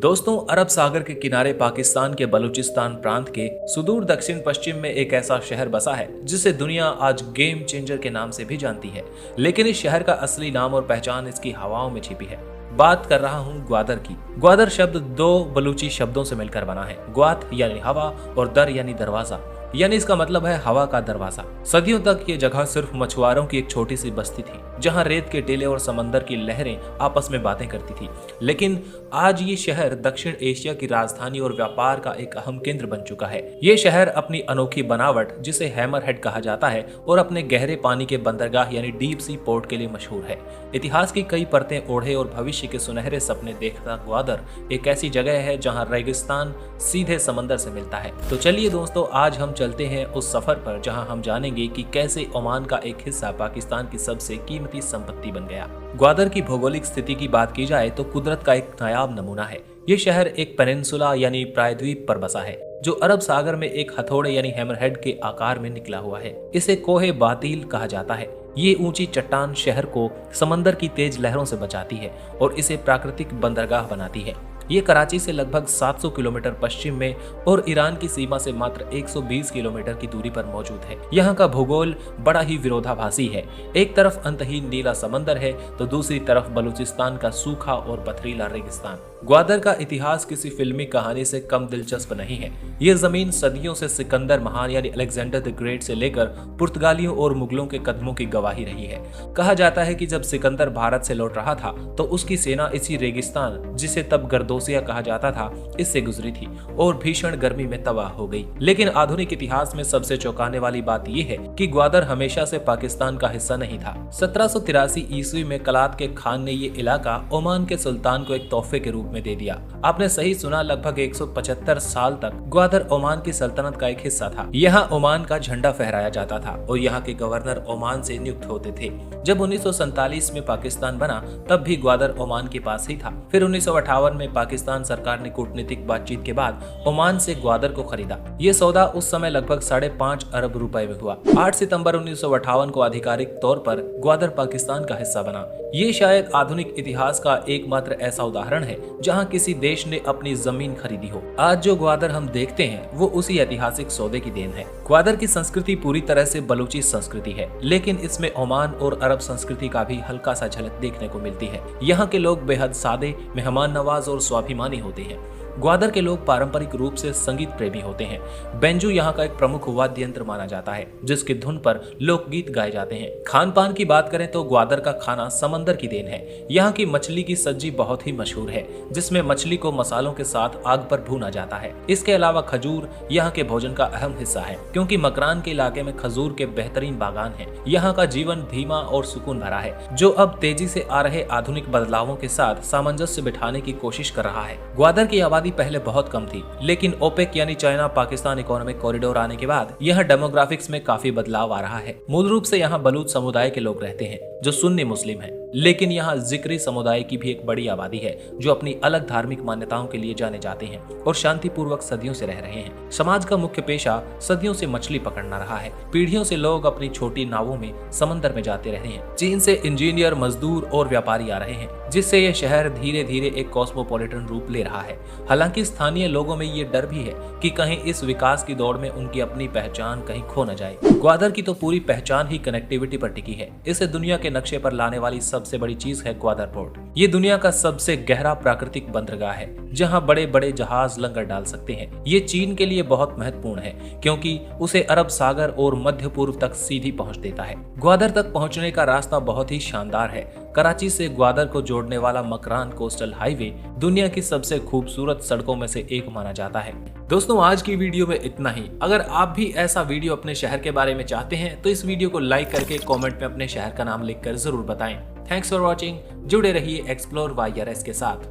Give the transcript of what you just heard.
दोस्तों, अरब सागर के किनारे पाकिस्तान के बलूचिस्तान प्रांत के सुदूर दक्षिण पश्चिम में एक ऐसा शहर बसा है जिसे दुनिया आज गेम चेंजर के नाम से भी जानती है। लेकिन इस शहर का असली नाम और पहचान इसकी हवाओं में छिपी है। बात कर रहा हूँ ग्वादर की। ग्वादर शब्द दो बलूची शब्दों से मिलकर बना है। ग्वात यानी हवा और दर यानी दरवाजा, यानी इसका मतलब है हवा का दरवाजा। सदियों तक ये जगह सिर्फ मछुआरों की एक छोटी सी बस्ती थी, जहां रेत के टीले और समंदर की लहरें आपस में बातें करती थी। लेकिन आज ये शहर दक्षिण एशिया की राजधानी और व्यापार का एक अहम केंद्र बन चुका है। ये शहर अपनी अनोखी बनावट, जिसे हैमर हेड कहा जाता है, और अपने गहरे पानी के बंदरगाह यानी डीप सी पोर्ट के लिए मशहूर है। इतिहास की कई परतें ओढ़े और भविष्य के सुनहरे सपने देखता ग्वादर एक ऐसी जगह है जहाँ रेगिस्तान सीधे समंदर से मिलता है। तो चलिए दोस्तों, आज हम चलते हैं उस सफर पर जहां हम जानेंगे कि कैसे ओमान का एक हिस्सा पाकिस्तान की सबसे कीमती संपत्ति बन गया। ग्वादर की भौगोलिक स्थिति की बात की जाए तो कुदरत का एक नायाब नमूना है। ये शहर एक पेनिनसुला यानी प्रायद्वीप पर बसा है, जो अरब सागर में एक हथौड़े यानी हैमरहेड के आकार में निकला हुआ है। इसे कोहे बातिल कहा जाता है। ये ऊंची चट्टान शहर को समंदर की तेज लहरों से बचाती है और इसे प्राकृतिक बंदरगाह बनाती है। ये कराची से लगभग 700 किलोमीटर पश्चिम में और ईरान की सीमा से मात्र 120 किलोमीटर की दूरी पर मौजूद है। यहाँ का भूगोल बड़ा ही विरोधाभासी है। एक तरफ अंतहीन नीला समंदर है तो दूसरी तरफ बलूचिस्तान का सूखा और पथरीला रेगिस्तान। ग्वादर का इतिहास किसी फिल्मी कहानी से कम दिलचस्प नहीं है। ये जमीन सदियों से सिकंदर महान यानी अलेक्जेंडर द ग्रेट से लेकर पुर्तगालियों और मुगलों के कदमों की गवाही रही है। कहा जाता है कि जब सिकंदर भारत से लौट रहा था तो उसकी सेना इसी रेगिस्तान, जिसे तब गर्दोसिया कहा जाता था, इससे गुजरी थी और भीषण गर्मी में तबाह हो गई। लेकिन आधुनिक इतिहास में सबसे चौंकाने वाली बात यह है कि ग्वादर हमेशा से पाकिस्तान का हिस्सा नहीं था। 1783 ईस्वी में कलात के खान ने ये इलाका ओमान के सुल्तान को एक तोहफे के रूप में दे दिया। आपने सही सुना, लगभग 175 साल तक ग्वादर ओमान की सल्तनत का एक हिस्सा था। यहाँ ओमान का झंडा फहराया जाता था और यहाँ के गवर्नर ओमान से नियुक्त होते थे। जब 1947 में पाकिस्तान बना तब भी ग्वादर ओमान के पास ही था। फिर 1958 में पाकिस्तान सरकार ने कूटनीतिक बातचीत के बाद ओमान से ग्वादर को खरीदा। ये सौदा उस समय लगभग 5.5 अरब रुपए में हुआ। 8 सितंबर 1958 को आधिकारिक तौर पर ग्वादर पाकिस्तान का हिस्सा बना। ये शायद आधुनिक इतिहास का एकमात्र ऐसा उदाहरण है जहां किसी देश ने अपनी जमीन खरीदी हो। आज जो ग्वादर हम देखते हैं वो उसी ऐतिहासिक सौदे की देन है। ग्वादर की संस्कृति पूरी तरह से बलूची संस्कृति है, लेकिन इसमें ओमान और अरब संस्कृति का भी हल्का सा झलक देखने को मिलती है। यहाँ के लोग बेहद सादे, मेहमान नवाज और स्वाभिमानी होते हैं। ग्वादर के लोग पारंपरिक रूप से संगीत प्रेमी होते हैं। बेंजू यहाँ का एक प्रमुख वाद्य यंत्र माना जाता है, जिसकी धुन पर लोकगीत गाए जाते हैं। खान पान की बात करें तो ग्वादर का खाना समंदर की देन है। यहाँ की मछली की सब्जी बहुत ही मशहूर है, जिसमें मछली को मसालों के साथ आग पर भूना जाता है। इसके अलावा खजूर यहाँ के भोजन का अहम हिस्सा है, क्योंकि मकरान के इलाके में खजूर के बेहतरीन बागान है। यहाँ का जीवन धीमा और सुकून भरा है, जो अब तेजी से आ रहे आधुनिक बदलावों के साथ सामंजस्य बिठाने की कोशिश कर रहा है। ग्वादर की आबादी पहले बहुत कम थी, लेकिन ओपेक यानी चाइना पाकिस्तान इकोनॉमिक कॉरिडोर आने के बाद यह डेमोग्राफिक्स में काफी बदलाव आ रहा है। मूल रूप से यहाँ बलूच समुदाय के लोग रहते हैं, जो सुन्नी मुस्लिम हैं। लेकिन यहाँ जिक्री समुदाय की भी एक बड़ी आबादी है, जो अपनी अलग धार्मिक मान्यताओं के लिए जाने जाते हैं और शांतिपूर्वक सदियों से रह रहे हैं। समाज का मुख्य पेशा सदियों से मछली पकड़ना रहा है। पीढ़ियों से लोग अपनी छोटी नावों में समंदर में जाते रहे हैं। चीन से इंजीनियर, मजदूर और व्यापारी आ रहे हैं, जिससे यह शहर धीरे धीरे एक कॉस्मोपॉलिटन रूप ले रहा है। हालांकि स्थानीय लोगों में ये डर भी है कि कहीं इस विकास की दौड़ में उनकी अपनी पहचान कहीं खो न जाए। ग्वादर की तो पूरी पहचान ही कनेक्टिविटी पर टिकी है। इसे दुनिया के नक्शे पर लाने वाली सबसे बड़ी चीज है ग्वादर पोर्ट। ये दुनिया का सबसे गहरा प्राकृतिक बंदरगाह है, जहां बड़े बड़े जहाज लंगर डाल सकते हैं। ये चीन के लिए बहुत महत्वपूर्ण है, क्योंकि उसे अरब सागर और मध्य पूर्व तक सीधी पहुंच देता है। ग्वादर तक पहुंचने का रास्ता बहुत ही शानदार है। कराची से ग्वादर को जोड़ने वाला मकरान कोस्टल हाईवे दुनिया की सबसे खूबसूरत सड़कों में से एक माना जाता है। दोस्तों, आज की वीडियो में इतना ही। अगर आप भी ऐसा वीडियो अपने शहर के बारे में चाहते हैं तो इस वीडियो को लाइक करके कमेंट में अपने शहर का नाम लिखकर जरूर बताएं। Thanks for watching. जुड़े रहिए एक्सप्लोर वाईआरएस के साथ।